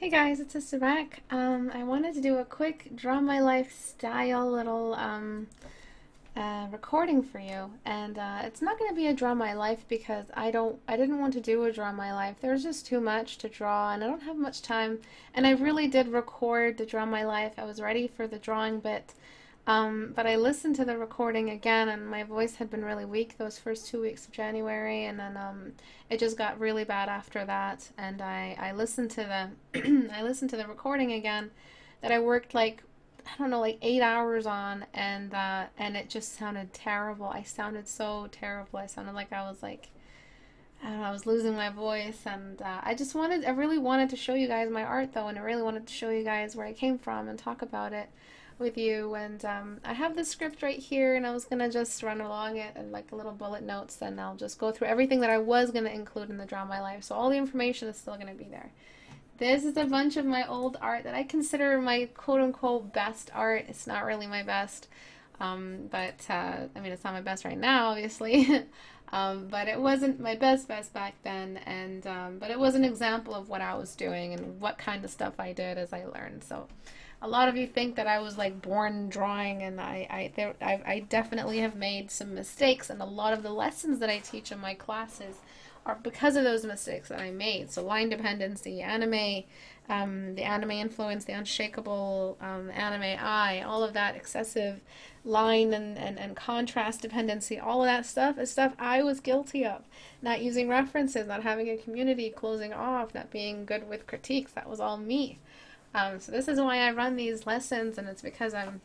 Hey guys, it's Istebrak. I wanted to do a quick draw my life style little recording for you, and it's not going to be a draw my life because I didn't want to do a draw my life. There's just too much to draw, and I don't have much time. And I really did record the draw my life. I was ready for the drawing bit, but I listened to the recording again, and my voice had been really weak those first 2 weeks of January, and then it just got really bad after that. And I listened to the I listened to the recording again that I worked like I don't know like 8 hours on, and it just sounded terrible. I sounded so terrible. I sounded like I was like I don't know, I was losing my voice, and I really wanted to show you guys my art though, and I really wanted to show you guys where I came from and talk about it with you. And I have the script right here, and I was gonna just run along it and like little bullet notes, and I'll just go through everything that I was gonna include in the Draw My Life. So all the information is still gonna be there. This is a bunch of my old art that I consider my quote-unquote best art. It's not really my best, but I mean, it's not my best right now, obviously. But it wasn't my best back then, and but it was an example of what I was doing and what kind of stuff I did as I learned. So a lot of you think that I was like born drawing, and I definitely have made some mistakes, and a lot of the lessons that I teach in my classes are because of those mistakes that I made. So line dependency, anime, the anime influence, the unshakable anime eye, all of that excessive line and contrast dependency, all of that stuff is stuff I was guilty of. Not using references, not having a community, closing off, not being good with critiques, that was all me. So this is why I run these lessons, and it's because I'm,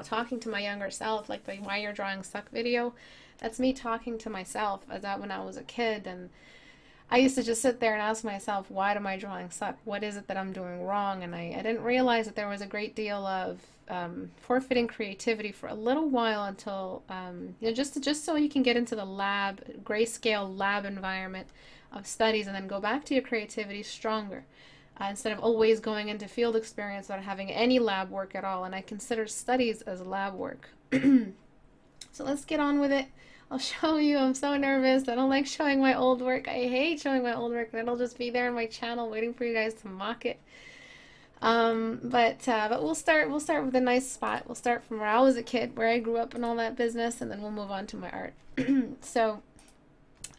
talking to my younger self, like the Why Your Drawing Suck video. That's me talking to myself as that when I was a kid, and I used to just sit there and ask myself, why do my drawings suck? What is it that I'm doing wrong? And I didn't realize that there was a great deal of forfeiting creativity for a little while until, just so you can get into the lab, grayscale lab environment of studies, and then go back to your creativity stronger. Instead of always going into field experience without having any lab work at all. And I consider studies as lab work. So let's get on with it. I'll show you. I'm so nervous. I don't like showing my old work. I hate showing my old work, and it'll just be there on my channel waiting for you guys to mock it. But we'll start with a nice spot. We'll start from where I was a kid, where I grew up and all that business, and then we'll move on to my art. So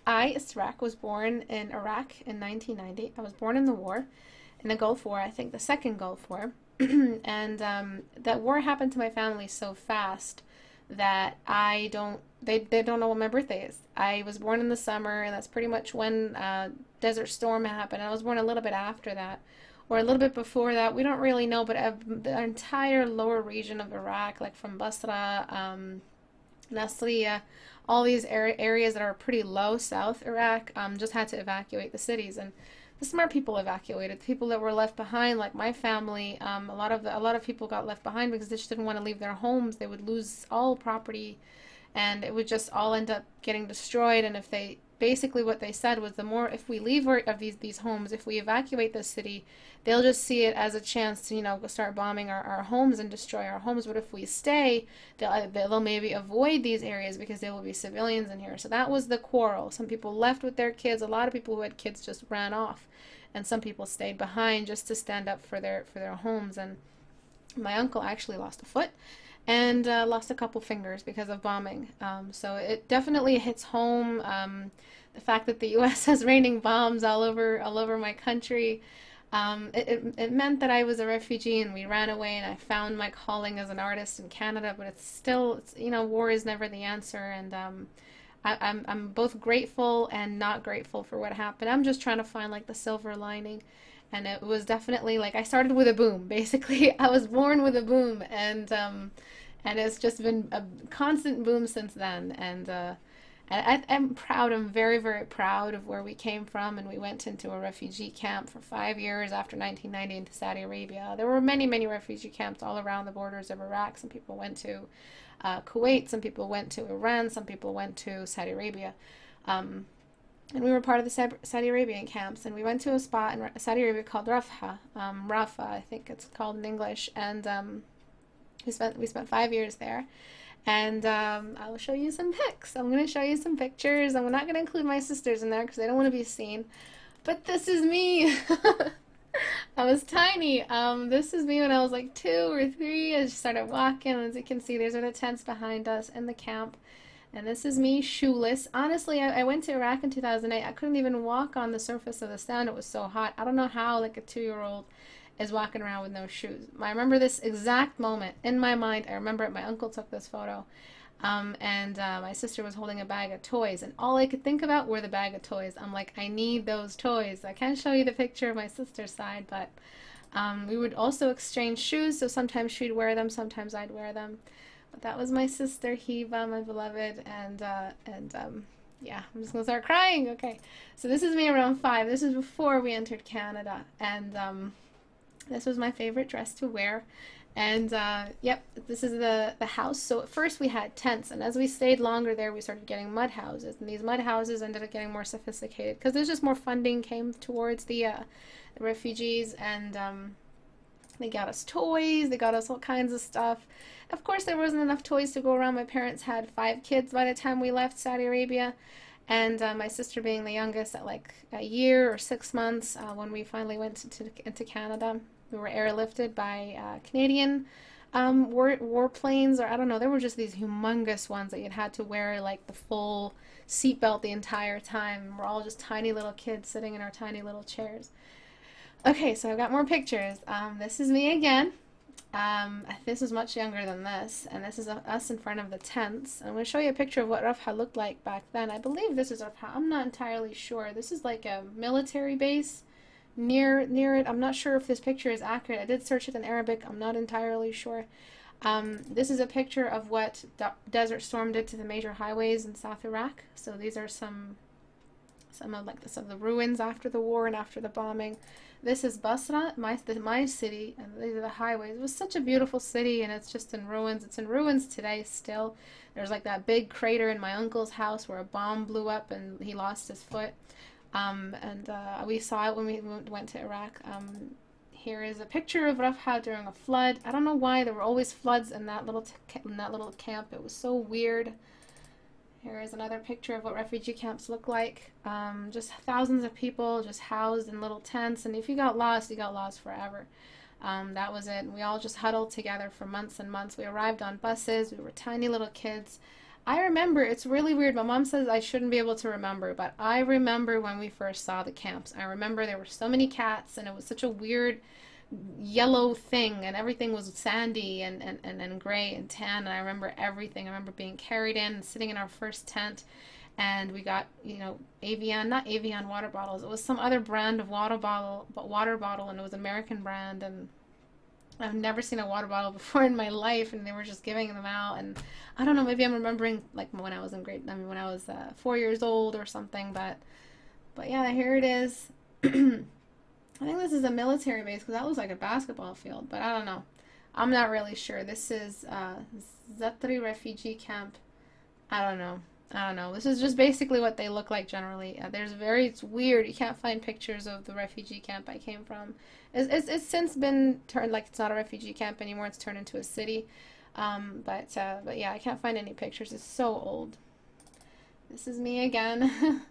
I, Istebrak, was born in Iraq in 1990. I was born in the war, in the Gulf War, I think the second Gulf War. And that war happened to my family so fast that they don't know what my birthday is. I was born in the summer, and that's pretty much when Desert Storm happened. I was born a little bit after that, or a little bit before that. We don't really know, but the entire lower region of Iraq, like from Basra, Nasiriyah, all these areas that are pretty low south Iraq, just had to evacuate the cities. And the smart people evacuated. The people that were left behind, like my family, a lot of people got left behind because they just didn't want to leave their homes. They would lose all property, and it would just all end up getting destroyed. And if they basically what they said was, the more if we leave of these homes, if we evacuate the city, they'll just see it as a chance to start bombing our homes and destroy our homes. But if we stay, they'll maybe avoid these areas because there will be civilians in here. So that was the quarrel. Some people left with their kids. A lot of people who had kids just ran off, and some people stayed behind just to stand up for their homes. And my uncle actually lost a foot and lost a couple fingers because of bombing. So it definitely hits home. The fact that the U.S. has raining bombs all over my country, it meant that I was a refugee, and we ran away, and I found my calling as an artist in Canada. But it's war is never the answer, and I'm both grateful and not grateful for what happened. I'm just trying to find like the silver lining. And it was definitely like I started with a boom. Basically, I was born with a boom, and it's just been a constant boom since then. And I'm proud. I'm very, very proud of where we came from. And we went into a refugee camp for 5 years after 1990 into Saudi Arabia. There were many, many refugee camps all around the borders of Iraq. Some people went to Kuwait. Some people went to Iran. Some people went to Saudi Arabia. And we were part of the Saudi Arabian camps, and we went to a spot in Saudi Arabia called Rafah, I think it's called in English, and we spent 5 years there. And I'll show you some pics. I'm going to show you some pictures. I'm not going to include my sisters in there because they don't want to be seen. But this is me. I was tiny. This is me when I was like 2 or 3. I just started walking. As you can see, these are the tents behind us in the camp. And this is me shoeless. Honestly, I went to Iraq in 2008. I couldn't even walk on the surface of the sand. It was so hot. I don't know how like a 2-year-old is walking around with no shoes. I remember this exact moment in my mind. I remember it. My uncle took this photo. And my sister was holding a bag of toys, and all I could think about were the bag of toys. I'm like, I need those toys. I can't show you the picture of my sister's side, but we would also exchange shoes, so sometimes she'd wear them, sometimes I'd wear them. But that was my sister, Hiva, my beloved, and yeah, I'm just gonna start crying. Okay, so this is me around 5. This is before we entered Canada, and this was my favorite dress to wear. And yep, this is the house. So at first we had tents, and as we stayed longer there, we started getting mud houses. And these mud houses ended up getting more sophisticated because there's just more funding came towards the refugees, and they got us toys, they got us all kinds of stuff. Of course, there wasn't enough toys to go around. My parents had 5 kids by the time we left Saudi Arabia, and my sister being the youngest at like a year or 6 months when we finally went into Canada. We were airlifted by Canadian warplanes, or I don't know. There were just these humongous ones that you'd had to wear like the full seatbelt the entire time. We're all just tiny little kids sitting in our tiny little chairs. Okay, so I've got more pictures. This is me again. This is much younger than this, and this is us in front of the tents. I'm going to show you a picture of what Rafah looked like back then. I believe this is Rafah. I'm not entirely sure. This is like a military base near it. I'm not sure if this picture is accurate. I did search it in Arabic. I'm not entirely sure. This is a picture of what Desert Storm did to the major highways in South Iraq. So these are some of like some of the ruins after the war and after the bombing. This is Basra, my city, and these are the highways. It was such a beautiful city, and it's just in ruins. It's in ruins today still. There's like that big crater in my uncle's house where a bomb blew up and he lost his foot. We saw it when we went to Iraq. Here is a picture of Rafah during a flood. I don't know why there were always floods in that little camp. It was so weird. Here is another picture of what refugee camps look like. Just thousands of people just housed in little tents, and if you got lost, you got lost forever. That was it. We all just huddled together for months and months. We arrived on buses. We were tiny little kids. I remember, it's really weird. My mom says I shouldn't be able to remember, but I remember when we first saw the camps. I remember there were so many cats, and it was such a weird yellow thing, and everything was sandy and gray and tan, and I remember everything. I remember being carried in and sitting in our first tent, and we got, you know, not Evian water bottles. It was some other brand of water bottle, and it was American brand, and I've never seen a water bottle before in my life, and they were just giving them out. And I don't know, maybe I'm remembering like when I was when I was 4 years old or something. But yeah, here it is. I think this is a military base because that looks like a basketball field, but I don't know. I'm not really sure. This is Zatri refugee camp. I don't know. This is just basically what they look like generally. It's weird. You can't find pictures of the refugee camp I came from. It's since been turned, like it's not a refugee camp anymore. It's turned into a city. But yeah, I can't find any pictures. It's so old. This is me again.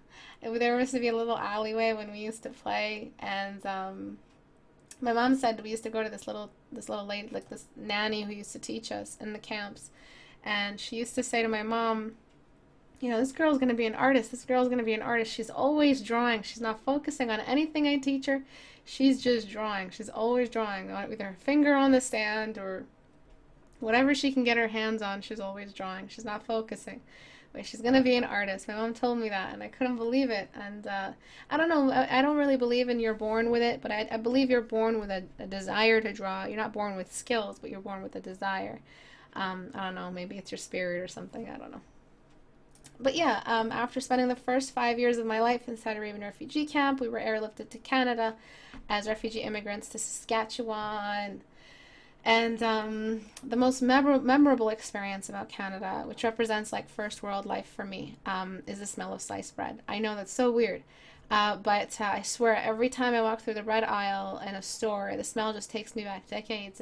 There used to be a little alleyway when we used to play, and my mom said we used to go to this little lady, like this nanny who used to teach us in the camps, and she used to say to my mom, you know, this girl's going to be an artist. This girl's going to be an artist. She's always drawing. She's not focusing on anything I teach her. She's just drawing. She's always drawing with her finger on the stand or whatever she can get her hands on. She's always drawing. She's not focusing. But she's going to be an artist. My mom told me that, and I couldn't believe it. And I don't know. I don't really believe in you're born with it, but I believe you're born with a desire to draw. You're not born with skills, but you're born with a desire. I don't know. Maybe it's your spirit or something. I don't know. But yeah, after spending the first 5 years of my life in Saudi Arabian refugee camp, we were airlifted to Canada as refugee immigrants to Saskatchewan. And the most memorable experience about Canada, which represents like first world life for me, is the smell of sliced bread. I know that's so weird, but I swear every time I walk through the bread aisle in a store, the smell just takes me back decades.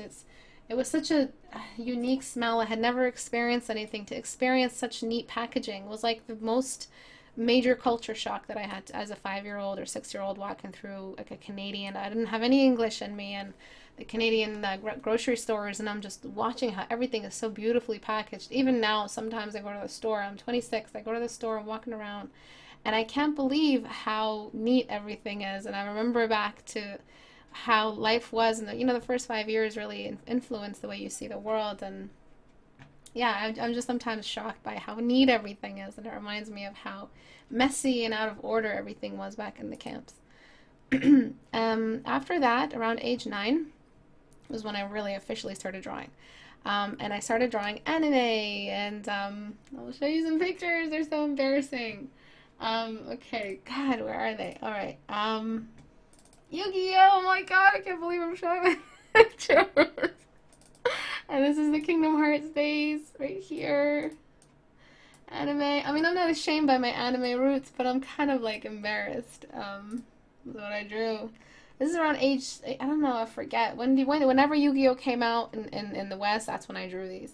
It was such a unique smell. I had never experienced anything. To experience such neat packaging was like the most major culture shock that I had as a 5-year-old or 6-year-old walking through like a Canadian. I didn't have any English in me, and the Canadian grocery stores, and I'm just watching how everything is so beautifully packaged. Even now, sometimes I go to the store. I'm 26. I go to the store. I'm walking around, and I can't believe how neat everything is. And I remember back to how life was, and the first 5 years really influenced the way you see the world. And yeah, I'm just sometimes shocked by how neat everything is, and it reminds me of how messy and out of order everything was back in the camps. After that, around age 9, was when I really officially started drawing. And I started drawing anime, and I'll show you some pictures. They're so embarrassing. Okay, God, where are they? All right. Yu-Gi-Oh! Oh my God, I can't believe I'm showing pictures. And this is the Kingdom Hearts days right here. Anime. I mean, I'm not ashamed by my anime roots, but I'm kind of like embarrassed with what I drew. This is around age, I don't know, I forget. Whenever Yu-Gi-Oh! Came out in the West, that's when I drew these.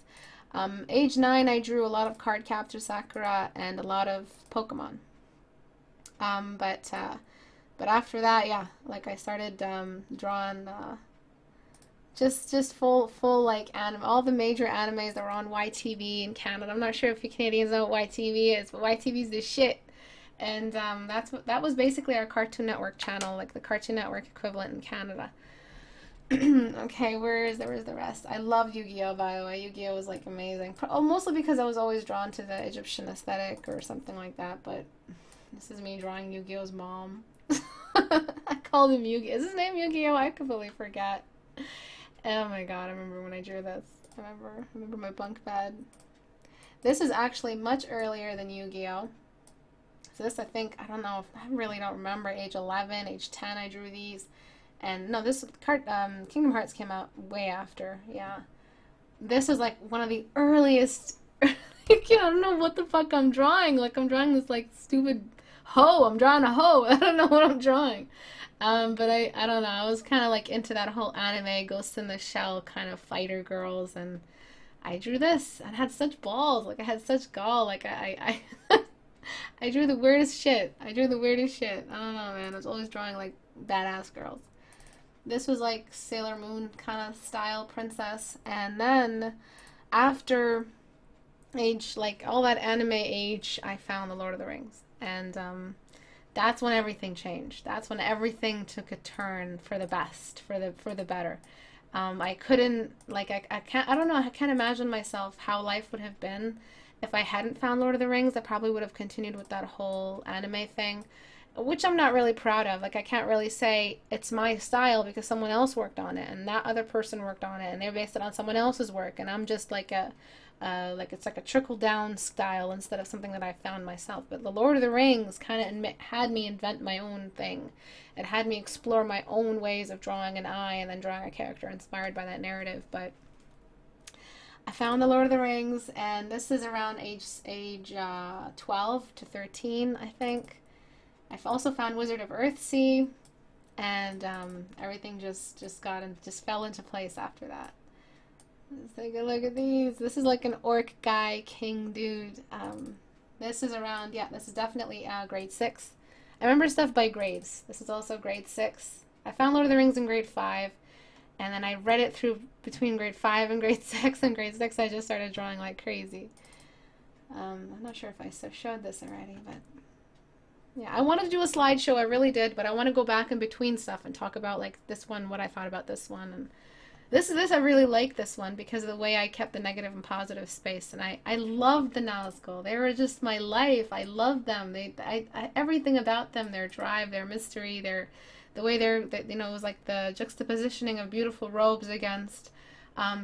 Age 9, I drew a lot of Card Captor Sakura and a lot of Pokemon. But after that, yeah, like I started drawing just full like anime, all the major animes that were on YTV in Canada. I'm not sure if you Canadians know what YTV is, but YTV's the shit. And that was basically our Cartoon Network channel, like the Cartoon Network equivalent in Canada. Okay, where's the rest? I love Yu-Gi-Oh! By the way. Yu-Gi-Oh! Was like amazing. Mostly because I was always drawn to the Egyptian aesthetic or something like that, but this is me drawing Yu-Gi-Oh's mom. I called him Yu-Gi-Oh! Is his name Yu-Gi-Oh? I completely forget. Oh my God, I remember when I drew this. I remember my bunk bed. This is actually much earlier than Yu-Gi-Oh! So this, I think, I don't know, I really don't remember, age 11, age 10 I drew these. And no, this Kingdom Hearts came out way after, yeah. This is like one of the earliest, I don't know what the fuck I'm drawing. Like I'm drawing this like stupid hoe. I'm drawing a hoe. I don't know what I'm drawing. But I don't know, I was kind of like into that whole anime, Ghost in the Shell kind of fighter girls, and I drew this and had such balls. Like I had such gall. Like I I drew the weirdest shit. I don't know, man. I was always drawing like badass girls. This was like Sailor Moon kind of style princess. And then after age, like all that anime age, I found The Lord of the Rings. And that's when everything changed. That's when everything took a turn for the best, for the better. I couldn't, like, I don't know, I can't imagine myself how life would have been if I hadn't found Lord of the Rings. I probably would have continued with that whole anime thing, which I'm not really proud of. Like, I can't really say it's my style because someone else worked on it, and that other person worked on it, and they based it on someone else's work, and I'm just like it's like a trickle-down style instead of something that I found myself. But The Lord of the Rings kind of had me invent my own thing. It had me explore my own ways of drawing an eye and then drawing a character inspired by that narrative. But I found The Lord of the Rings, and this is around age 12 to 13, I think. I've also found Wizard of Earthsea, and everything just fell into place after that. Let's take a look at these. This is like an orc guy, king dude. This is around, yeah, this is definitely grade 6. I remember stuff by grades. This is also grade 6. I found Lord of the Rings in grade 5, and then I read it through between grade 5 and grade 6, and grade 6 I just started drawing like crazy. I'm not sure if I showed this already, but yeah, I wanted to do a slideshow, I really did, but I want to go back in between stuff and talk about like this one, what I thought about this one, and this I really like this one because of the way I kept the negative and positive space, and I loved the Nazgul. They were just my life. I loved them. Everything about them, their drive, their mystery, the way it was like the juxtapositioning of beautiful robes against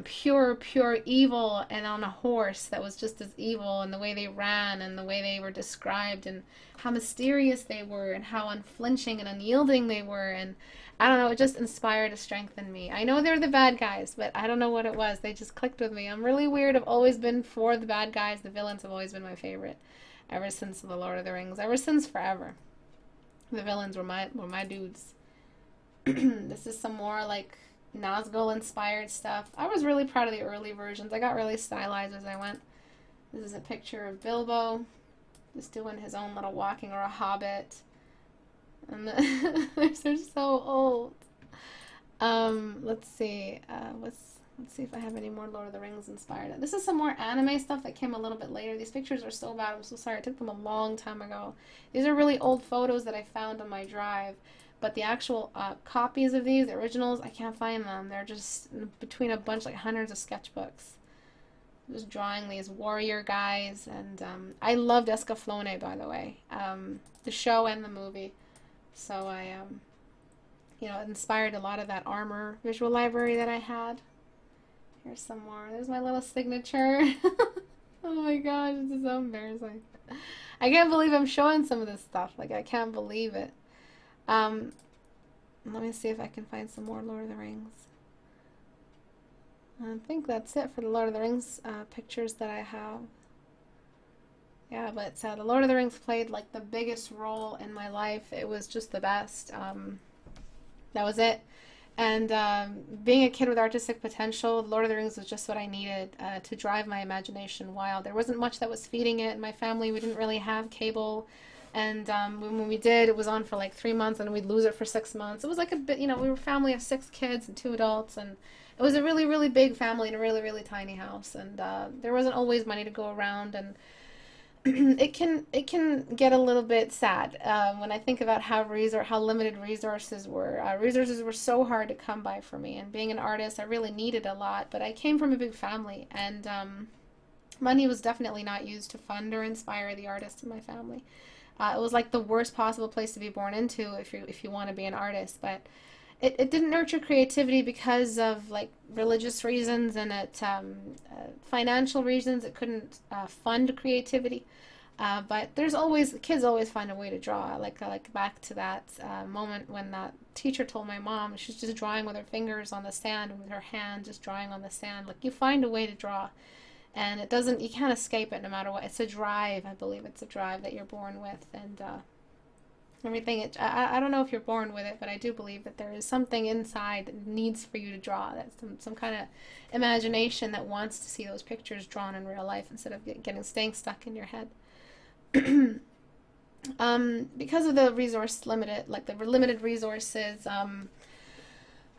pure evil, and on a horse that was just as evil, and the way they ran and the way they were described and how mysterious they were and how unflinching and unyielding they were, and I don't know, it just inspired a strength in me. I know they're the bad guys, but I don't know what it was. They just clicked with me. I'm really weird. I've always been for the bad guys. The villains have always been my favorite ever since The Lord of the Rings, ever since forever. The villains were my dudes. This is some more like Nazgul inspired stuff. I was really proud of the early versions. I got really stylized as I went. This is a picture of Bilbo. just doing his own little walking, or a hobbit. And they're so old. Let's see. Let's see if I have any more Lord of the Rings inspired. This is some more anime stuff that came a little bit later. These pictures are so bad. I'm so sorry. I took them a long time ago. These are really old photos that I found on my drive. But the actual copies of these, the originals, I can't find them. They're just between a bunch, like hundreds of sketchbooks. Just drawing these warrior guys. And I loved Escaflowne, by the way. The show and the movie. So I, you know, it inspired a lot of that armor visual library that I had. Here's some more. There's my little signature. Oh my gosh, this is so embarrassing. I can't believe I'm showing some of this stuff. Like, I can't believe it. Let me see if I can find some more Lord of the Rings. I think that's it for the Lord of the Rings pictures that I have. Yeah, but the Lord of the Rings played like the biggest role in my life. It was just the best. That was it. And being a kid with artistic potential, Lord of the Rings was just what I needed to drive my imagination wild. There wasn't much that was feeding it. In my family, we didn't really have cable. And when we did, it was on for like 3 months, and we'd lose it for 6 months. It was like a bit, you know, we were a family of 6 kids and 2 adults, and it was a really, really big family in a really, really tiny house. And there wasn't always money to go around, and it can get a little bit sad when I think about how limited resources were. Resources were so hard to come by for me, and being an artist, I really needed a lot. But I came from a big family, and money was definitely not used to fund or inspire the artists in my family. It was like the worst possible place to be born into if you want to be an artist. But it didn't nurture creativity because of like religious reasons, and financial reasons. It couldn't fund creativity. But kids always find a way to draw. Like back to that moment when that teacher told my mom she's just drawing with her fingers on the sand, and with her hand just drawing on the sand. Like, you find a way to draw. And you can't escape it no matter what. It's a drive, I believe. It's a drive that you're born with. And everything, I don't know if you're born with it, but I do believe that there is something inside that needs for you to draw. That's some kind of imagination that wants to see those pictures drawn in real life instead of staying stuck in your head. Because of the limited resources,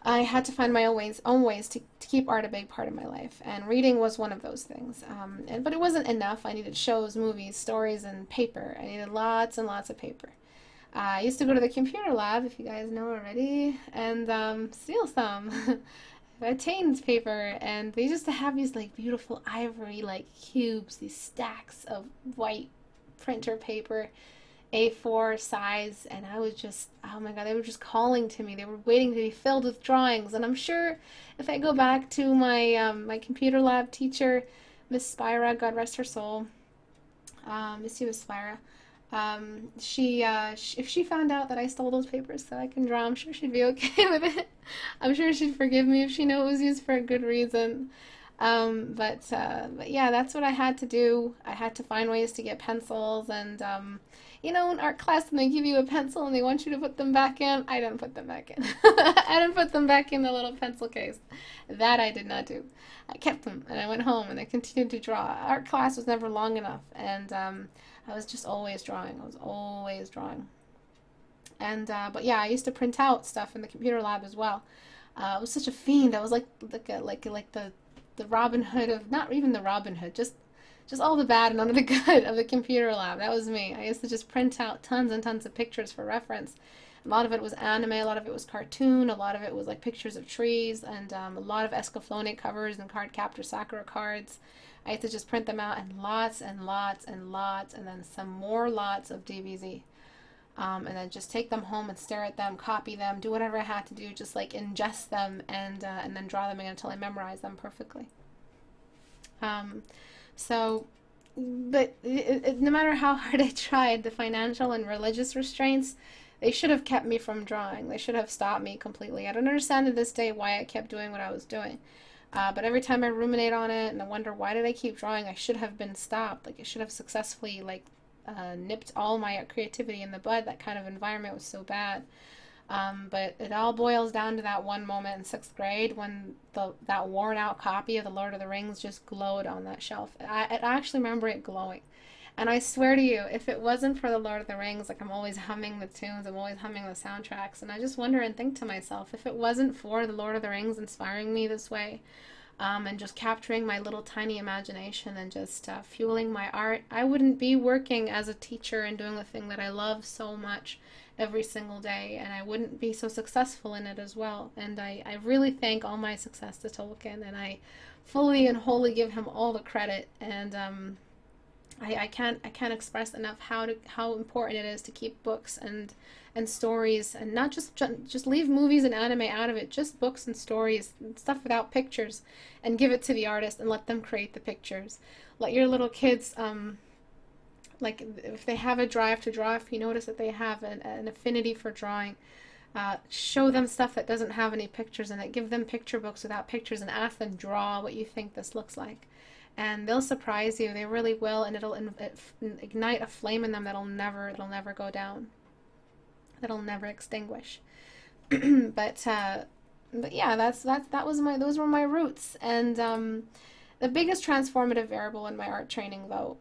I had to find my own ways to keep art a big part of my life, and reading was one of those things. But it wasn't enough. I needed shows, movies, stories, and paper. I needed lots and lots of paper. I used to go to the computer lab, if you guys know already, and steal some. Obtained paper, and they used to have these like beautiful ivory like cubes, these stacks of white printer paper. A4 size, and I was just, oh my god, they were just calling to me. They were waiting to be filled with drawings. And I'm sure if I go back to my my computer lab teacher, Miss Spira, God rest her soul, miss you, Miss Spira, if she found out that I stole those papers so I can draw, I'm sure she'd be okay with it. I'm sure she'd forgive me if she knew it was used for a good reason. But yeah, that's what I had to do. I had to find ways to get pencils, and you know, in art class, when they give you a pencil and they want you to put them back in, I didn't put them back in. I didn't put them back in the little pencil case. That I did not do. I kept them, and I went home, and I continued to draw. Art class was never long enough, and I was just always drawing. I was always drawing. And but yeah, I used to print out stuff in the computer lab as well. I was such a fiend. I was like the Robin Hood of, not even the Robin Hood, just all the bad and none of the good of the computer lab. That was me. I used to just print out tons and tons of pictures for reference. A lot of it was anime, a lot of it was cartoon, a lot of it was like pictures of trees, and a lot of Escaflowne covers and card captor Sakura cards. I used to just print them out, and lots and lots and lots, and then some more lots of DBZ. And then just take them home and stare at them, copy them, do whatever I had to do, just like ingest them, and then draw them again until I memorized them perfectly. But no matter how hard I tried, the financial and religious restraints, they should have kept me from drawing. They should have stopped me completely. I don't understand to this day why I kept doing what I was doing. But every time I ruminate on it and I wonder, why did I keep drawing? I should have been stopped. Like, I should have successfully, like, nipped all my creativity in the bud. That kind of environment was so bad. But it all boils down to that one moment in 6th grade when that worn out copy of The Lord of the Rings just glowed on that shelf. I actually remember it glowing. And I swear to you, if it wasn't for the Lord of the Rings, like I'm always humming the tunes, I'm always humming the soundtracks, and I just wonder and think to myself, if it wasn't for the Lord of the Rings inspiring me this way, and just capturing my little tiny imagination and just fueling my art, I wouldn't be working as a teacher and doing the thing that I love so much every single day, and I wouldn't be so successful in it as well. And I really thank all my success to Tolkien, and I fully and wholly give him all the credit. And I can't express enough how important it is to keep books and stories, and not just leave movies and anime out of it, just books and stories and stuff without pictures, and give it to the artist and let them create the pictures. Let your little kids like if they have a drive to draw, if you notice that they have an affinity for drawing, show them stuff that doesn't have any pictures in it. Give them picture books without pictures and ask them, draw what you think this looks like. And they'll surprise you. They really will, and it'll ignite a flame in them it'll never go down. That'll never extinguish. but yeah, those were my roots. And the biggest transformative variable in my art training, though,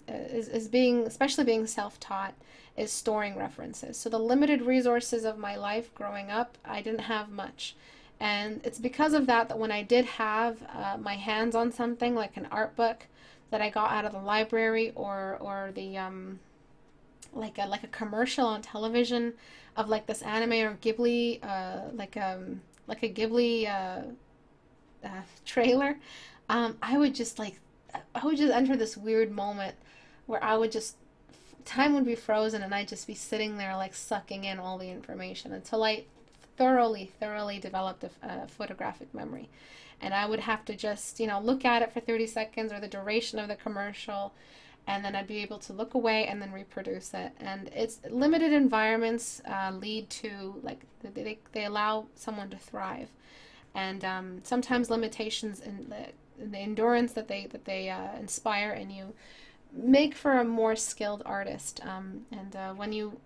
is especially being self-taught, is storing references. So the limited resources of my life growing up, I didn't have much. And it's because of that when I did have my hands on something like an art book that I got out of the library, or the like a commercial on television of like this anime or Ghibli like a Ghibli trailer, I would just enter this weird moment where time would be frozen, and I'd just be sitting there like sucking in all the information until I thoroughly developed a photographic memory. And I would have to just, look at it for 30 seconds or the duration of the commercial, and then I'd be able to look away and then reproduce it. And it's limited environments lead to, like, they allow someone to thrive. And sometimes limitations in the endurance that they inspire in you make for a more skilled artist. When you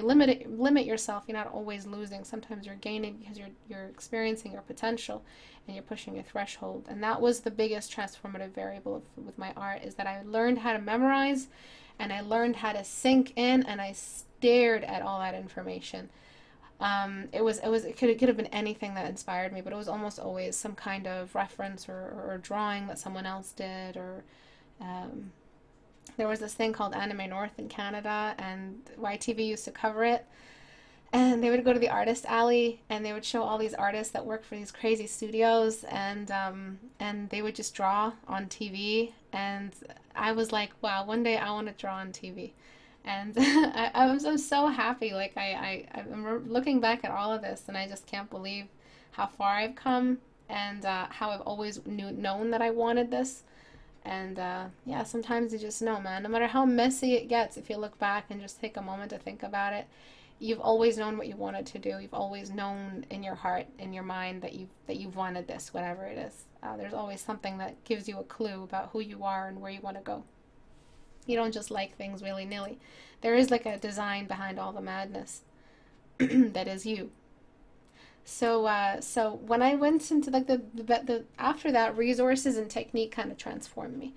limit yourself, you're not always losing. Sometimes you're gaining because you're experiencing your potential and you're pushing your threshold. And that was the biggest transformative variable with my art, is that I learned how to memorize, and I learned how to sink in, and I stared at all that information. It could have been anything that inspired me, but it was almost always some kind of reference or drawing that someone else did, or there was this thing called Anime North in Canada, and YTV used to cover it. And they would go to the artist alley, and they would show all these artists that work for these crazy studios, and they would just draw on TV. And I was like, wow, one day I want to draw on TV. And I'm so happy. Like I'm looking back at all of this, and I just can't believe how far I've come, and how I've always known that I wanted this. And yeah, sometimes you just know, man, no matter how messy it gets, if you look back and just take a moment to think about it, you've always known what you wanted to do. You've always known in your heart, in your mind, that you've wanted this, whatever it is. There's always something that gives you a clue about who you are and where you want to go. You don't just like things willy-nilly. There is like a design behind all the madness that is you. So when I went into like the after that, resources and technique kind of transformed me.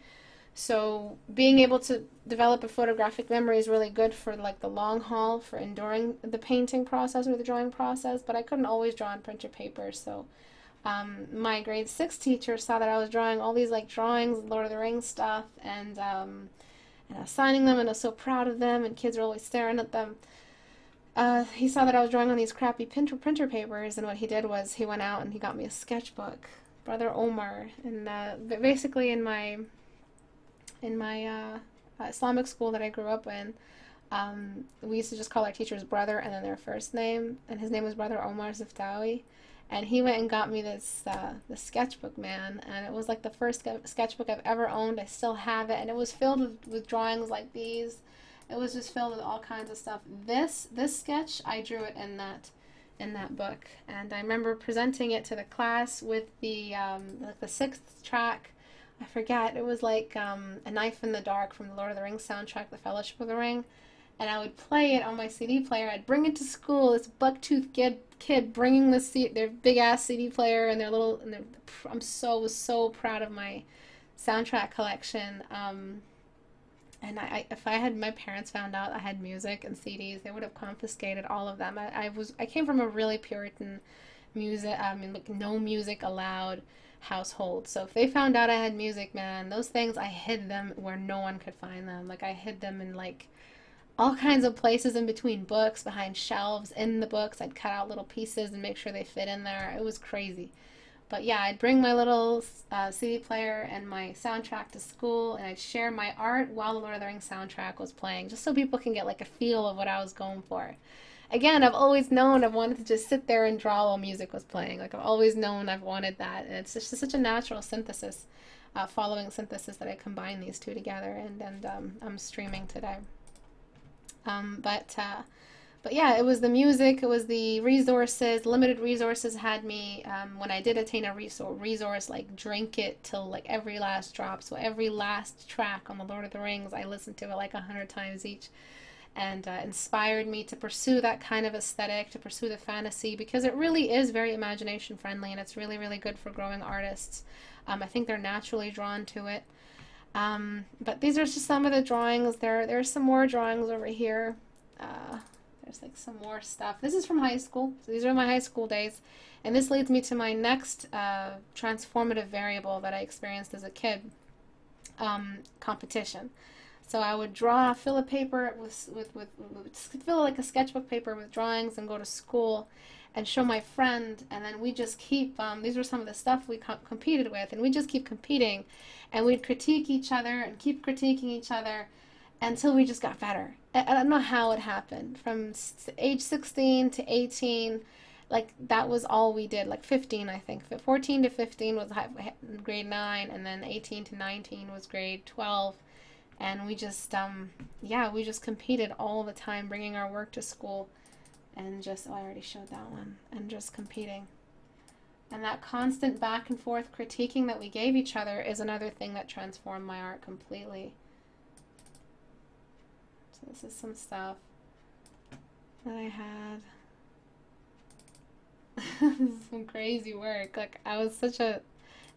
So being able to develop a photographic memory is really good for like the long haul, for enduring the painting process or the drawing process, but I couldn't always draw on printer paper. So my grade 6 teacher saw that I was drawing all these like drawings, Lord of the Rings stuff, and I was signing them, and I was so proud of them, and kids were always staring at them. He saw that I was drawing on these crappy printer papers, and what he did was he went out and he got me a sketchbook, Brother Omar. And basically in my Islamic school that I grew up in, we used to just call our teachers brother and then their first name, and his name was Brother Omar Ziftawi. And he went and got me this sketchbook, man, and it was like the first sketchbook I've ever owned. I still have it, and it was filled with drawings like these. It was just filled with all kinds of stuff. This sketch, I drew it in that book, and I remember presenting it to the class with the 6th track. I forget, it was like A Knife in the Dark from the Lord of the Rings soundtrack, The Fellowship of the Ring. And I would play it on my CD player. I'd bring it to school. This buck-toothed kid bringing their big-ass CD player and I'm so proud of my soundtrack collection. And if I had my parents found out I had music and CDs, they would have confiscated all of them. I came from a really Puritan music, I mean, like no music allowed household. So if they found out I had music, man, those things, I hid them where no one could find them. Like I hid them in like all kinds of places in between books, behind shelves, in the books. I'd cut out little pieces and make sure they fit in there. It was crazy. But yeah, I'd bring my little CD player and my soundtrack to school, and I'd share my art while the Lord of the Rings soundtrack was playing, just so people can get like a feel of what I was going for. Again, I've always known I've wanted to just sit there and draw while music was playing. Like I've always known I've wanted that, and it's just such a natural synthesis, following synthesis, that I combine these two together, and I'm streaming today. But yeah, it was the music, it was the resources. Limited resources had me, when I did attain a resource, like drink it till like every last drop. So every last track on the Lord of the Rings, I listened to it like 100 times each, and inspired me to pursue that kind of aesthetic, to pursue the fantasy, because it really is very imagination friendly, and it's really, really good for growing artists. I think they're naturally drawn to it. But these are just some of the drawings. There's some more drawings over here. There's like some more stuff. This is from high school. So these are my high school days. And this leads me to my next transformative variable that I experienced as a kid, competition. So I would fill a paper fill like a sketchbook paper with drawings and go to school and show my friend, and then we just keep, these were some of the stuff we competed with, and we just keep competing, and we'd critique each other and keep critiquing each other until we just got better. I don't know how it happened. From age 16 to 18, like that was all we did. Like 15, I think. 14 to 15 was grade 9, and then 18 to 19 was grade 12. And we just, yeah, we just competed all the time, bringing our work to school, and just, oh, I already showed that one, and just competing. And that constant back and forth critiquing that we gave each other is another thing that transformed my art completely. So this is some stuff that I had. This is some crazy work. Like, I was such a,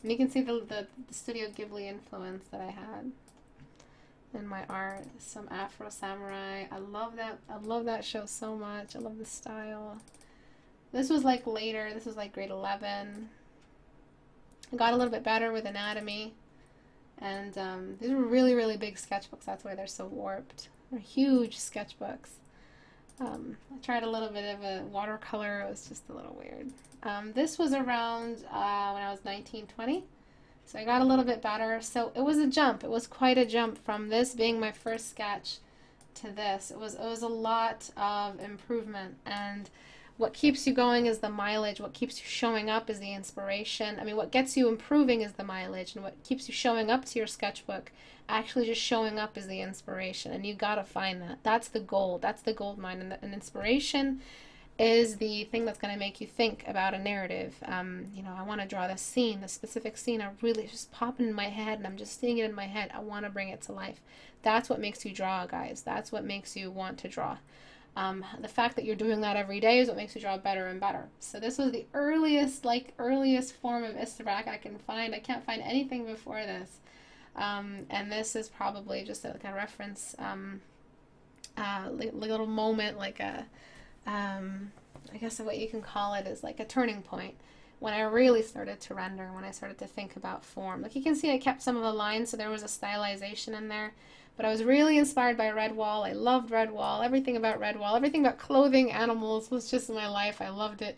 and you can see the Studio Ghibli influence that I had in my art. Some Afro Samurai. I love that show so much. I love the style. This was like later. This was like grade 11. I got a little bit better with anatomy. And these were really, really big sketchbooks. That's why they're so warped. They're huge sketchbooks. I tried a little bit of a watercolor. It was just a little weird. This was around when I was 19, 20. So I got a little bit better. So it was a jump. It was quite a jump from this being my first sketch to this. It was a lot of improvement. And what keeps you going is the mileage. What keeps you showing up is the inspiration. I mean, what gets you improving is the mileage. And what keeps you showing up to your sketchbook, actually just showing up, is the inspiration. And you gotta find that. That's the gold. That's the gold mine. And inspiration is the thing that's going to make you think about a narrative. You know, I want to draw this scene, this specific scene. I really just popping in my head, and I'm just seeing it in my head. I want to bring it to life. That's what makes you draw, guys. That's what makes you want to draw. The fact that you're doing that every day is what makes you draw better and better. So this was the earliest form of Istebrak I can find. I can't find anything before this. And this is probably just like a reference, little moment, like a, I guess what you can call it is like a turning point when I really started to render, when I started to think about form. Like you can see I kept some of the lines, so there was a stylization in there, but I was really inspired by Redwall. I loved Redwall. Everything about Redwall, everything about clothing, animals was just my life. I loved it.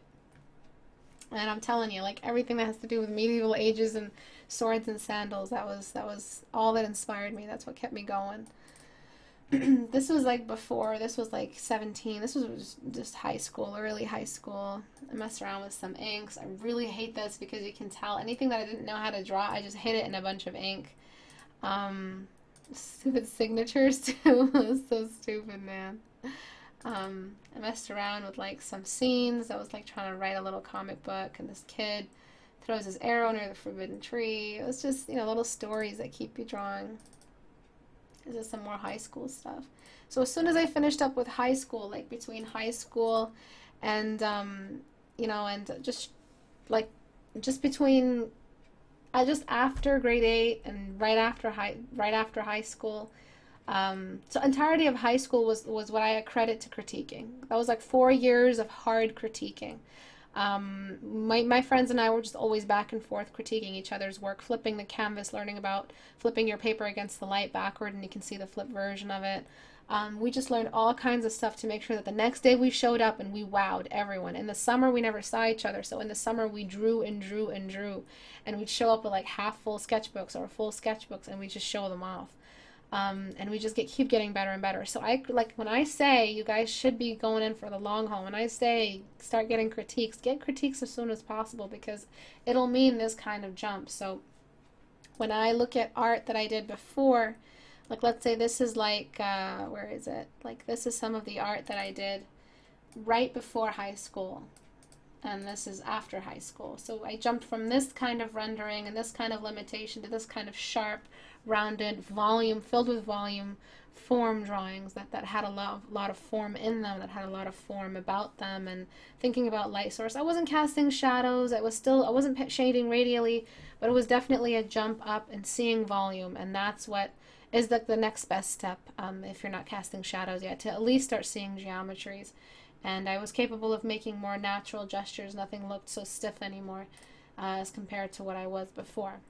And I'm telling you, like everything that has to do with medieval ages and swords and sandals, that was all that inspired me. That's what kept me going. This was like before, this was like 17, this was just high school, early high school. I messed around with some inks. I really hate this because you can tell anything that I didn't know how to draw, I just hid it in a bunch of ink. Stupid signatures too. It was so stupid, man. I messed around with like some scenes. I was like trying to write a little comic book, and this kid throws his arrow near the forbidden tree. It was just, you know, little stories that keep you drawing. This is some more high school stuff. So as soon as I finished up with high school, like between high school and you know, and just between just after grade 8 and right after high school, So entirety of high school was what I accredit to critiquing. That was like 4 years of hard critiquing. My friends and I were just always back and forth critiquing each other's work, flipping the canvas, learning about flipping your paper against the light backward, and you can see the flip version of it. We just learned all kinds of stuff to make sure that the next day we showed up and we wowed everyone. In the summer, we never saw each other, so in the summer we drew and drew and drew, and we'd show up with like half full sketchbooks or full sketchbooks, and we'd just show them off. And we just keep getting better and better. So when I say you guys should be going in for the long haul, when I say start getting critiques, get critiques as soon as possible, because it'll mean this kind of jump. So when I look at art that I did before, like let's say this is like, where is it? Like this is some of the art that I did right before high school. And this is after high school. So I jumped from this kind of rendering and this kind of limitation to this kind of sharp, rounded, volume, filled with volume, form drawings that had a lot of form in them, that had a lot of form about them, and thinking about light source. I wasn't casting shadows. I wasn't shading radially, but it was definitely a jump up and seeing volume, and that's what is like the next best step if you're not casting shadows yet, to at least start seeing geometries. And I was capable of making more natural gestures. Nothing looked so stiff anymore as compared to what I was before.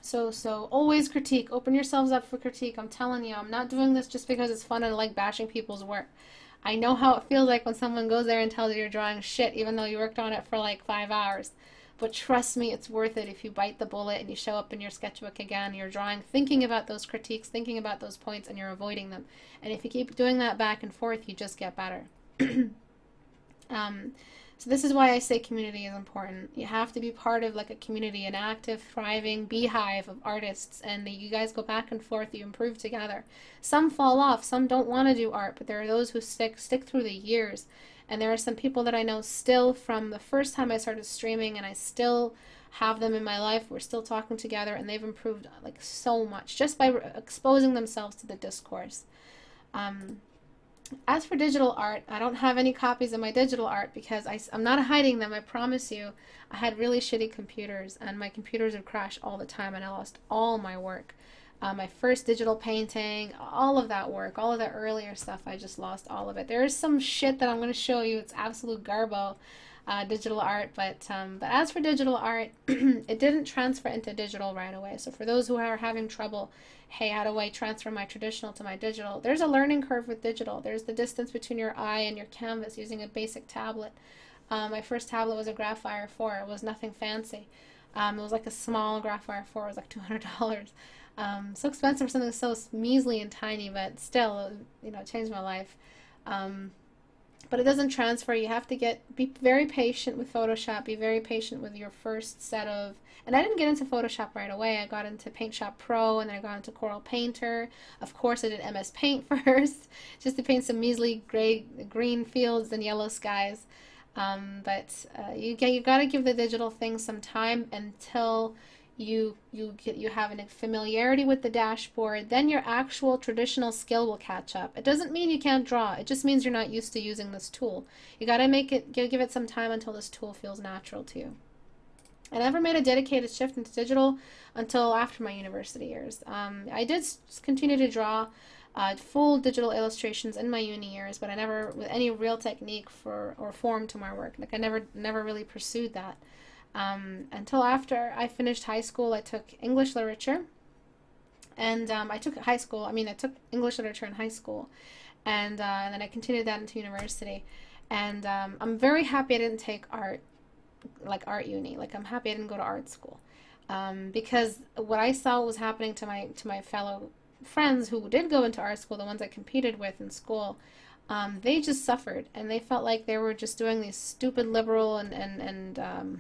So always critique. Open yourselves up for critique. I'm telling you, I'm not doing this just because it's fun and I like bashing people's work. I know how it feels like when someone goes there and tells you you're drawing shit, even though you worked on it for like 5 hours. But trust me, it's worth it if you bite the bullet and you show up in your sketchbook again, you're drawing, thinking about those critiques, thinking about those points, and you're avoiding them. And if you keep doing that back and forth, you just get better. So this is why I say community is important. You have to be part of like a community, an active, thriving beehive of artists, and you guys go back and forth, you improve together. Some fall off, some don't want to do art, but there are those who stick through the years. And there are some people that I know still from the first time I started streaming, and I still have them in my life. We're still talking together, and they've improved like so much just by exposing themselves to the discourse. As for digital art, I don't have any copies of my digital art because I'm not hiding them, I promise you. I had really shitty computers, and my computers would crash all the time, and I lost all my work. My first digital painting, all of that work, all of the earlier stuff, I just lost all of it. There is some shit that I'm going to show you. It's absolute garbo, digital art. But as for digital art, it didn't transfer into digital right away. So for those who are having trouble, hey, how do I transfer my traditional to my digital? There's a learning curve with digital. There's the distance between your eye and your canvas using a basic tablet. My first tablet was a Graphire 4. It was nothing fancy. It was like a small Graphire 4. It was like $200. So expensive for something so measly and tiny, but still, you know, it changed my life. But it doesn't transfer. You have to be very patient with Photoshop. Be very patient with your first set of, and I didn't get into Photoshop right away. I got into Paint Shop Pro, and then I got into Coral Painter. Of course, I did MS Paint first, just to paint some measly green fields and yellow skies. But you got to give the digital thing some time until you have a familiarity with the dashboard. Then your actual traditional skill will catch up. It doesn't mean you can't draw. It just means you're not used to using this tool. You got to give it some time until this tool feels natural to you. I never made a dedicated shift into digital until after my university years. I did continue to draw full digital illustrations in my uni years, but I never with any real technique or form to my work. Like I never really pursued that. Until after I finished high school. I took English literature, and I took English literature in high school, and then I continued that into university. And I'm very happy I didn't take art uni. Like I'm happy I didn't go to art school, because what I saw was happening to my fellow friends who did go into art school, the ones I competed with in school. They just suffered, and they felt like they were just doing these stupid liberal and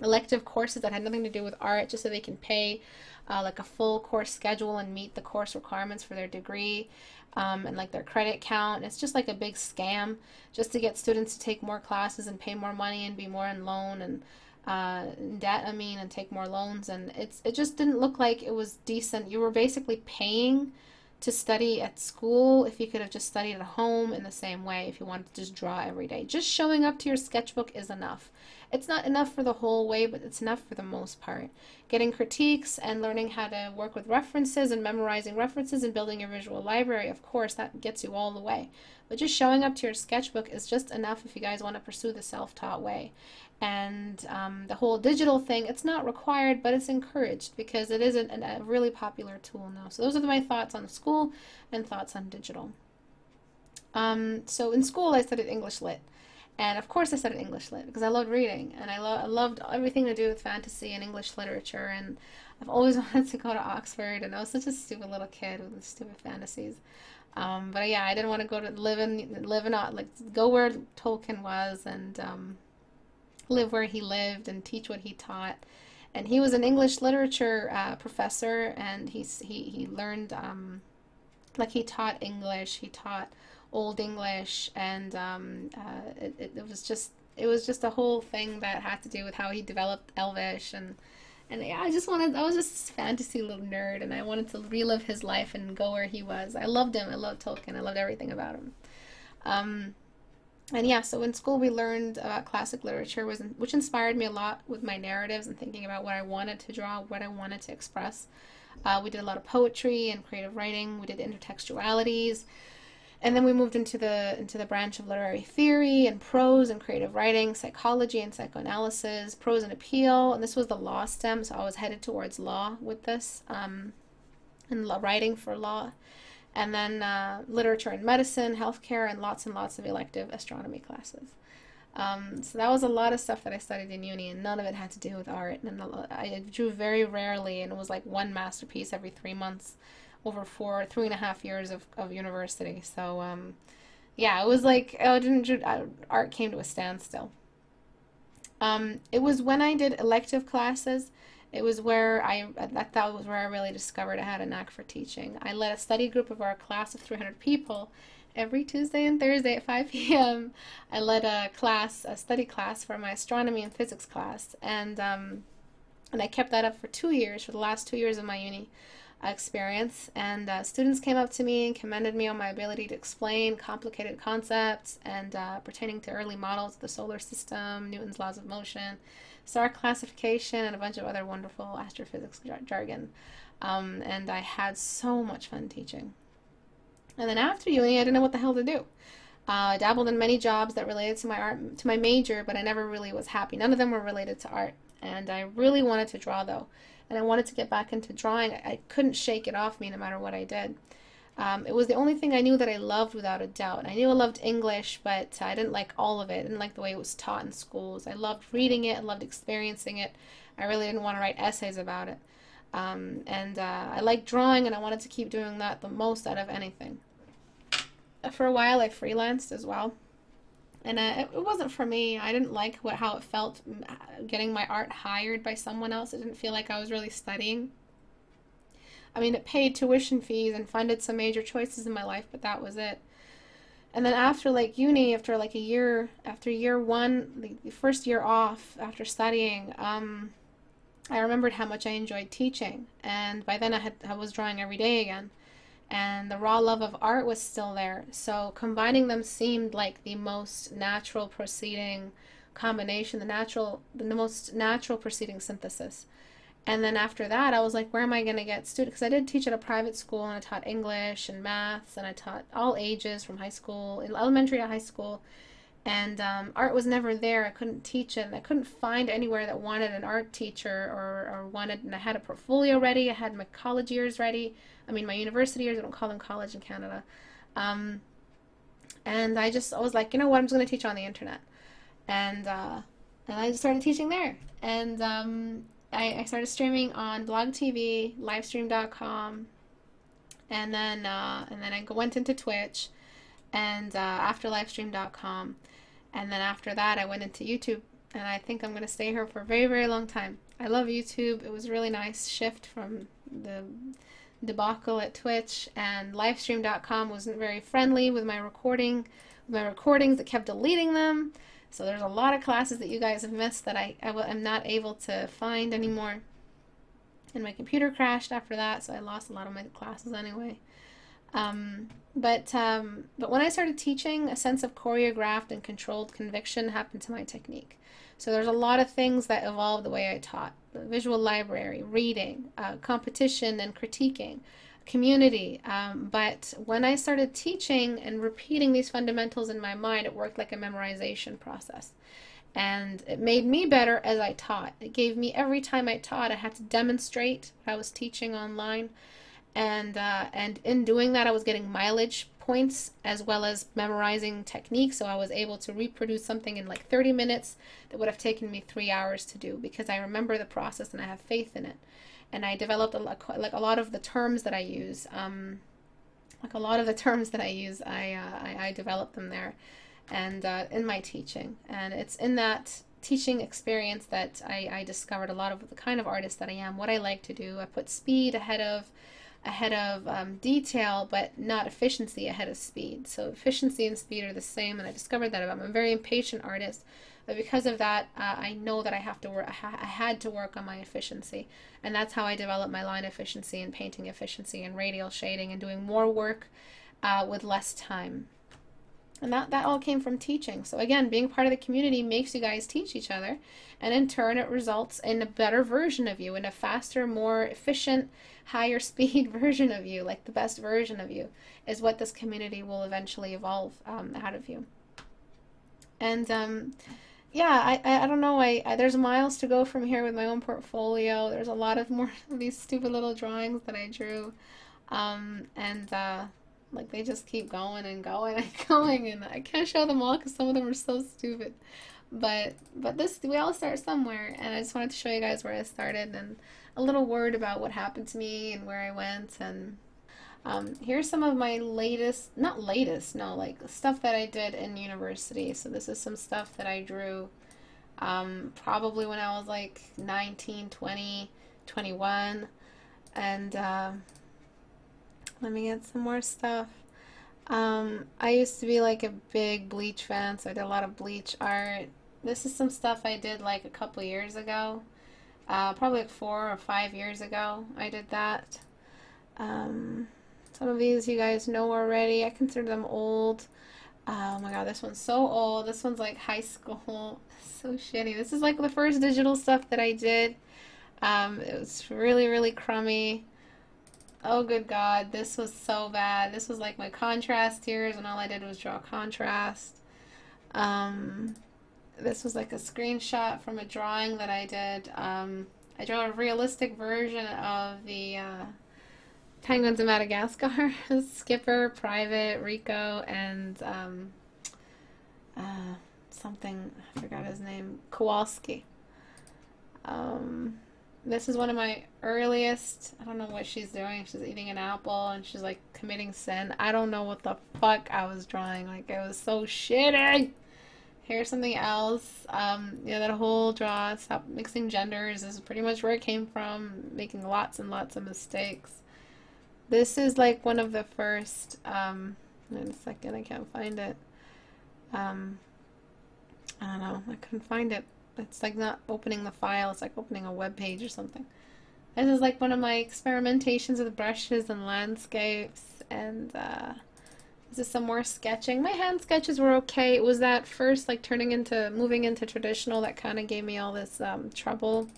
elective courses that had nothing to do with art, just so they can pay like a full course schedule and meet the course requirements for their degree, and like their credit count. It's just like a big scam just to get students to take more classes and pay more money and be more in loan and in debt, and take more loans. And it just didn't look like it was decent. You were basically paying to study at school if you could have just studied at home in the same way if you wanted to just draw every day. Just showing up to your sketchbook is enough. It's not enough for the whole way, but it's enough for the most part. Getting critiques and learning how to work with references and memorizing references and building your visual library, of course, that gets you all the way. But just showing up to your sketchbook is just enough if you guys want to pursue the self-taught way. And the whole digital thing, it's not required, but it's encouraged because it is a really popular tool now. So those are my thoughts on school and thoughts on digital. So in school, I studied English Lit. And of course I studied English Lit because I loved reading, and I loved everything to do with fantasy and English literature, and I've always wanted to go to Oxford, and I was such a stupid little kid with stupid fantasies. But yeah, I didn't want to go to go where Tolkien was, and live where he lived and teach what he taught. And he was an English literature professor, and he learned he taught English, he taught Old English, and it was just a whole thing that had to do with how he developed Elvish, and yeah, I was just a fantasy little nerd, and I wanted to relive his life and go where he was. I loved him. I loved Tolkien. I loved everything about him. And yeah, so in school we learned about classic literature, which inspired me a lot with my narratives and thinking about what I wanted to draw, what I wanted to express. We did a lot of poetry and creative writing. We did intertextualities. And then we moved into the branch of literary theory and prose and creative writing, psychology and psychoanalysis, prose and appeal, and this was the law stem, so I was headed towards law with this, and writing for law, and then literature and medicine, healthcare, and lots of elective astronomy classes. So that was a lot of stuff that I studied in uni, and none of it had to do with art, and I drew very rarely, and it was like one masterpiece every 3 months. Over 3.5 years of university. So yeah, it was like art came to a standstill. It was when I did elective classes, it was where that was where I really discovered I had a knack for teaching. I led a study group of our class of 300 people every Tuesday and Thursday at 5 p.m. I led a study class for my astronomy and physics class, and I kept that up for 2 years, for the last 2 years of my uni experience, and students came up to me and commended me on my ability to explain complicated concepts and pertaining to early models of the solar system, Newton's laws of motion, star classification, and a bunch of other wonderful astrophysics jargon. And I had so much fun teaching. And then after uni, I didn't know what the hell to do. I dabbled in many jobs that related to my major, but I never really was happy. None of them were related to art, and I really wanted to draw though. And I wanted to get back into drawing. I couldn't shake it off me no matter what I did. It was the only thing I knew that I loved without a doubt. I knew I loved English, but I didn't like all of it. I didn't like the way it was taught in schools. I loved reading it. I loved experiencing it. I really didn't want to write essays about it. I liked drawing, and I wanted to keep doing that the most out of anything. For a while, I freelanced as well. And it wasn't for me. I didn't like how it felt getting my art hired by someone else. It didn't feel like I was really studying. I mean, it paid tuition fees and funded some major choices in my life, but that was it. And then after uni, after a year, after year one, the first year off after studying, I remembered how much I enjoyed teaching. And by then I was drawing every day again. And the raw love of art was still there. So combining them seemed like the most natural proceeding combination, the most natural proceeding synthesis. And then after that, I was like, where am I going to get students? Because I did teach at a private school, and I taught English and maths, and I taught all ages from high school, in elementary to high school. And art was never there. I couldn't teach it. And I couldn't find anywhere that wanted an art teacher or wanted, and I had a portfolio ready. I had my college years ready. I mean, my university years, I don't call them college in Canada. And I was like, you know what, I'm just going to teach on the internet. And I just started teaching there. And I started streaming on Blog TV, livestream.com, and then I went into Twitch, and after livestream.com, and then after that I went into YouTube, and I think I'm going to stay here for a very, very long time. I love YouTube. It was a really nice shift from the debacle at Twitch, and livestream.com wasn't very friendly with my recordings. It kept deleting them. So there's a lot of classes that you guys have missed that I'm not able to find anymore. And my computer crashed after that, so I lost a lot of my classes anyway. But when I started teaching, a sense of choreographed and controlled conviction happened to my technique. So there's a lot of things that evolved the way I taught. The visual library, reading, competition and critiquing, community. But when I started teaching and repeating these fundamentals in my mind, it worked like a memorization process. And it made me better as I taught. It gave me, every time I taught, I had to demonstrate what I was teaching online. And in doing that, I was getting mileage points as well as memorizing techniques. So I was able to reproduce something in like 30 minutes that would have taken me 3 hours to do, because I remember the process and I have faith in it. And I developed a lot of the terms that I use. I developed them there, and in my teaching. And it's in that teaching experience that I discovered a lot of the kind of artist that I am, what I like to do. I put speed ahead of detail, but not efficiency ahead of speed. So efficiency and speed are the same, and I discovered that I'm a very impatient artist. But because of that, I know that I have to work. I had to work on my efficiency, and that's how I developed my line efficiency and painting efficiency and radial shading and doing more work with less time. And that all came from teaching. So again, being part of the community makes you guys teach each other, and in turn it results in a better version of you, in a faster, more efficient, higher speed version of you. Like the best version of you is what this community will eventually evolve out of you. And yeah, I don't know, there's miles to go from here with my own portfolio. There's a lot of more of these stupid little drawings that I drew, like they just keep going and going and going, and I can't show them all because some of them are so stupid. But this, we all start somewhere, and I just wanted to show you guys where I started and a little word about what happened to me and where I went. And here's some of my like stuff that I did in university. So this is some stuff that I drew probably when I was like 19, 20, 21, and let me get some more stuff. I used to be like a big Bleach fan, so I did a lot of Bleach art. This is some stuff I did like a couple years ago. Probably like 4 or 5 years ago I did that. Some of these you guys know already. I consider them old. Oh my god, this one's so old. This one's like high school. So shitty. This is like the first digital stuff that I did. It was really, really crummy. Oh good god, this was so bad. This was like my contrast tears, and all I did was draw contrast. This was like a screenshot from a drawing that I did. I drew a realistic version of the penguins of Madagascar. Skipper, Private, Rico, and something, I forgot his name, Kowalski. This is one of my earliest. I don't know what she's doing. She's eating an apple and she's like committing sin. I don't know what the fuck I was drawing. Like, it was so shitty. Here's something else. Yeah, that whole draw, stop mixing genders, is pretty much where it came from. Making lots and lots of mistakes. This is like one of the first, in a second, I can't find it. I don't know, I couldn't find it. It's like not opening the file, it's like opening a web page or something. This is like one of my experimentations with brushes and landscapes, and this is some more sketching. My hand sketches were okay. It was that first, like moving into traditional, that kind of gave me all this trouble.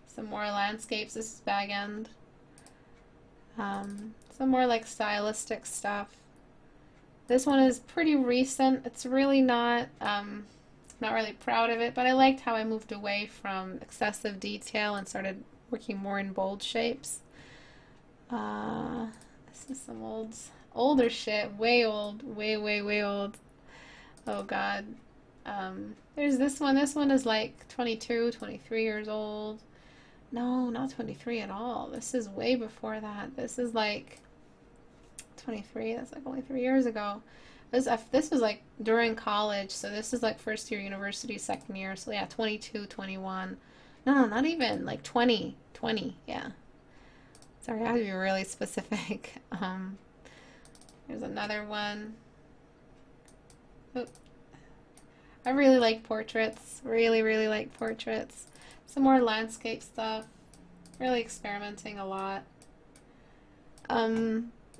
Some more landscapes. This is bag end. Some more like stylistic stuff. This one is pretty recent. It's really not really proud of it, but I liked how I moved away from excessive detail and started working more in bold shapes. This is some older shit, way old, way old. Oh god. There's this one. This one is like 22, 23 years old. No, not 23 at all. This is way before that. This is like 23. That's like only 3 years ago. This was like during college, so this is like first year university, second year. So yeah, 22, 21. No, not even, like 20, yeah. Sorry, I have to be really specific. There's another one. Oh. I really like portraits. Really like portraits. Some more landscape stuff. Really experimenting a lot.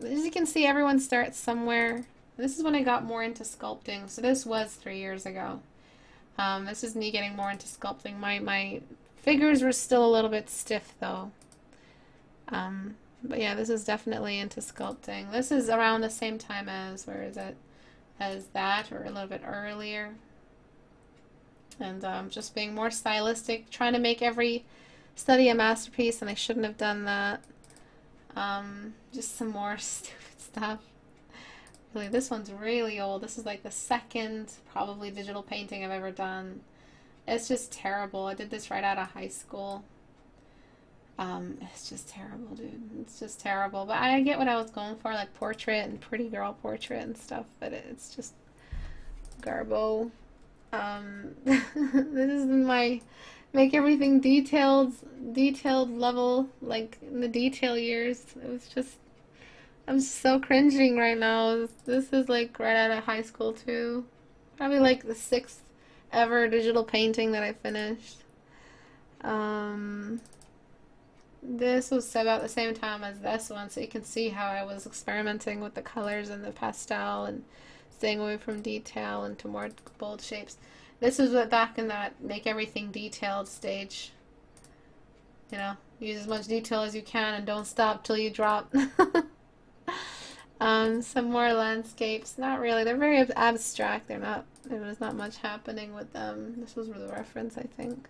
as you can see, everyone starts somewhere. This is when I got more into sculpting. So this was 3 years ago. This is me getting more into sculpting. My figures were still a little bit stiff though. But yeah, this is definitely into sculpting. This is around the same time as, where is it? As that, or a little bit earlier. And just being more stylistic, trying to make every study a masterpiece, and I shouldn't have done that. Just some more stupid stuff. Really, this one's really old. This is like the second, probably, digital painting I've ever done. It's just terrible. I did this right out of high school. It's just terrible, dude. It's just terrible. But I get what I was going for, like portrait and pretty girl portrait and stuff, but it's just garbo. This is my make everything detailed level, like in the detail years. It was just, I'm so cringing right now. This is like right out of high school too. Probably like the 6th ever digital painting that I finished. This was about the same time as this one, so you can see how I was experimenting with the colors and the pastel and staying away from detail into more bold shapes. This was back in that make everything detailed stage. You know, use as much detail as you can and don't stop till you drop. Some more landscapes. Not really. They're very abstract. There was not much happening with them. This was the reference, I think.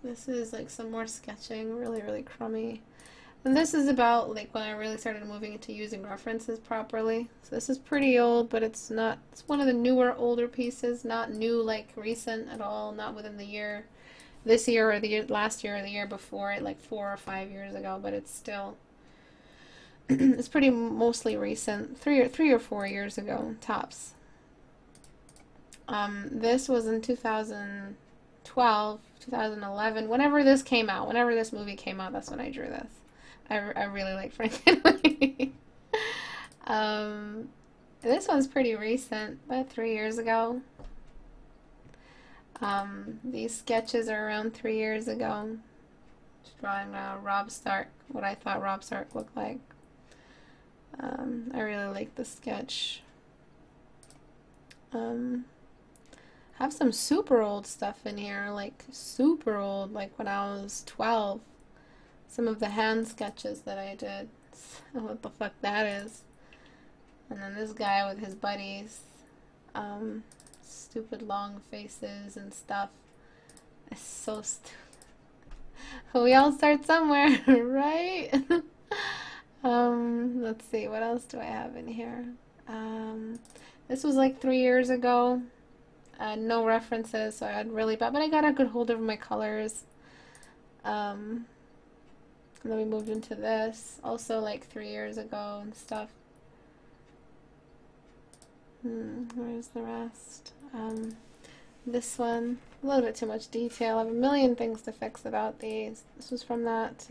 This is like some more sketching, really, really crummy. And this is about like when I really started moving into using references properly. So this is pretty old, but it's one of the newer, older pieces, not new, like recent at all, not within the year, this year or the year, last year or the year before it, like 4 or 5 years ago, but it's still, it's pretty mostly recent, 3 or 4 years ago, tops. This was in 2012, 2011, whenever this came out, whenever this movie came out, that's when I drew this. I really like Frankenweenie. This one's pretty recent, about 3 years ago. These sketches are around 3 years ago. Just drawing Rob Stark, what I thought Rob Stark looked like. I really like the sketch. Have some super old stuff in here, like super old, like when I was 12. Some of the hand sketches that I did. What the fuck that is. And then this guy with his buddies. Stupid long faces and stuff. It's so stupid. We all start somewhere, right? Let's see, what else do I have in here? This was like 3 years ago. No references, so I had really bad, but I got a good hold of my colors. And then we moved into this, also like 3 years ago and stuff. Where's the rest? This one, a little bit too much detail. I have a million things to fix about these. This was from that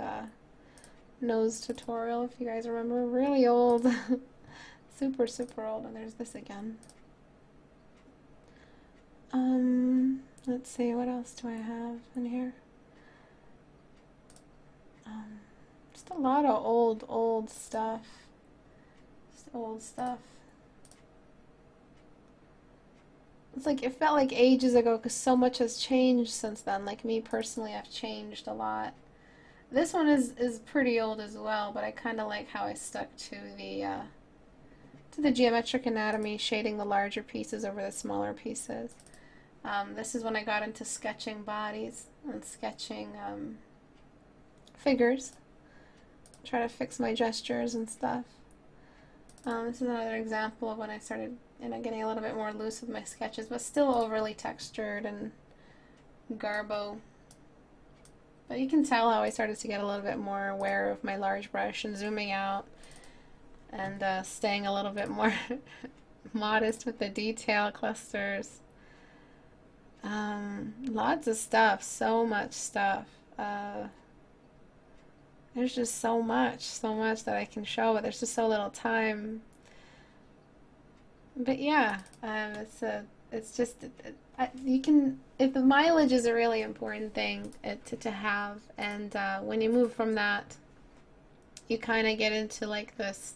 nose tutorial, if you guys remember. Really old. Super, super old. And there's this again. Let's see, what else do I have in here? Just a lot of old stuff. Just old stuff. It's like, it felt like ages ago because so much has changed since then. Like me personally, I've changed a lot. This one is pretty old as well, but I kind of like how I stuck to the geometric anatomy, shading the larger pieces over the smaller pieces. This is when I got into sketching bodies and sketching figures. Try to fix my gestures and stuff. This is another example of when I started, getting a little bit more loose with my sketches, but still overly textured and garbo. But you can tell how I started to get a little bit more aware of my large brush and zooming out and staying a little bit more modest with the detail clusters. Lots of stuff, so much stuff. There's just so much that I can show, but there's just so little time. But yeah, it's just, you can, if the mileage is a really important thing to have, and when you move from that you kind of get into like this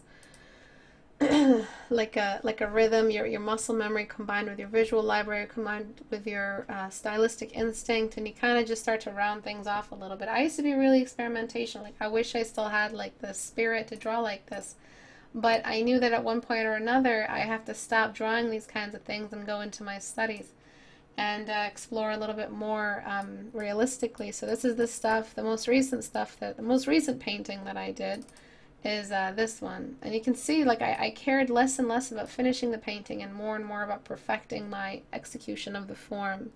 like a rhythm, your muscle memory combined with your visual library combined with your stylistic instinct, and you kind of just start to round things off a little bit. I used to be really experimentation. Like I wish I still had like the spirit to draw like this, but I knew that at one point or another I have to stop drawing these kinds of things and go into my studies and explore a little bit more realistically. So this is the stuff, the most recent painting that I did is this one. And you can see like I cared less and less about finishing the painting and more about perfecting my execution of the form.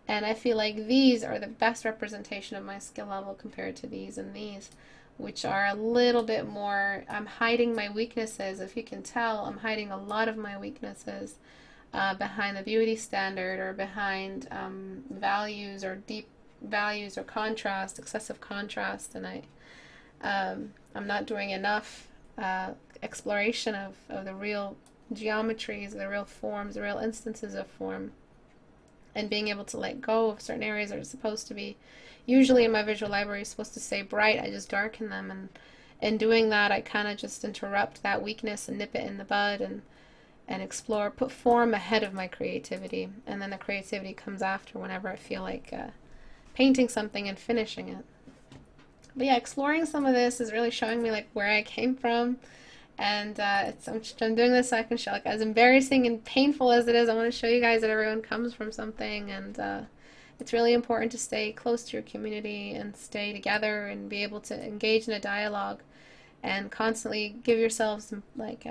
And I feel like these are the best representation of my skill level compared to these and these, which are a little bit more, I'm hiding my weaknesses. If you can tell, I'm hiding a lot of my weaknesses behind the beauty standard or behind values or deep values or contrast, excessive contrast, and I'm not doing enough exploration of the real geometries, the real forms, the real instances of form, and being able to let go of certain areas that are supposed to be, usually in my visual library, supposed to stay bright. I just darken them, and in doing that, I kind of just interrupt that weakness and nip it in the bud and explore, put form ahead of my creativity, and then the creativity comes after whenever I feel like painting something and finishing it. But yeah, exploring some of this is really showing me like where I came from, and I'm doing this so I can show, like, as embarrassing and painful as it is, I want to show you guys that everyone comes from something, and it's really important to stay close to your community and stay together and be able to engage in a dialogue and constantly give yourselves some, like,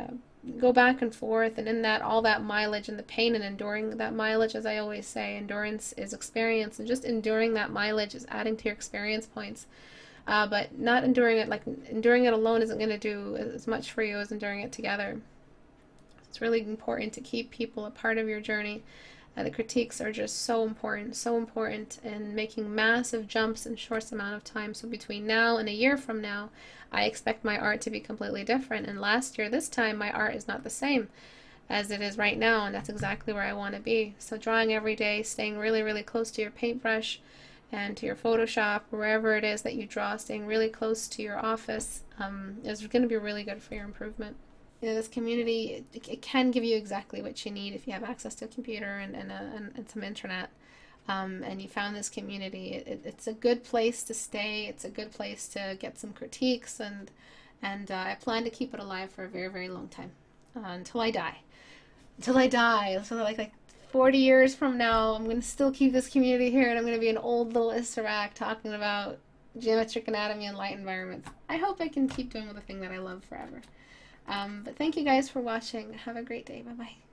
go back and forth, and in that, all that mileage and the pain and enduring that mileage, as I always say, endurance is experience, and just enduring that mileage is adding to your experience points. But not enduring it, like enduring it alone isn't going to do as much for you as enduring it together. It's really important to keep people a part of your journey. The critiques are just so important in making massive jumps in short amount of time. So between now and a year from now, I expect my art to be completely different. And last year, this time, my art is not the same as it is right now, and that's exactly where I want to be. So drawing every day, staying really close to your paintbrush and to your Photoshop, wherever it is that you draw, staying really close to your office is going to be really good for your improvement. You know, this community, it can give you exactly what you need if you have access to a computer and some internet. And you found this community. It's a good place to stay. It's a good place to get some critiques, and I plan to keep it alive for a very long time, until I die. Until I die. So like 40 years from now, I'm going to still keep this community here, and I'm going to be an old little Istebrak talking about geometric anatomy and light environments. I hope I can keep doing the thing that I love forever. But thank you guys for watching. Have a great day. Bye-bye.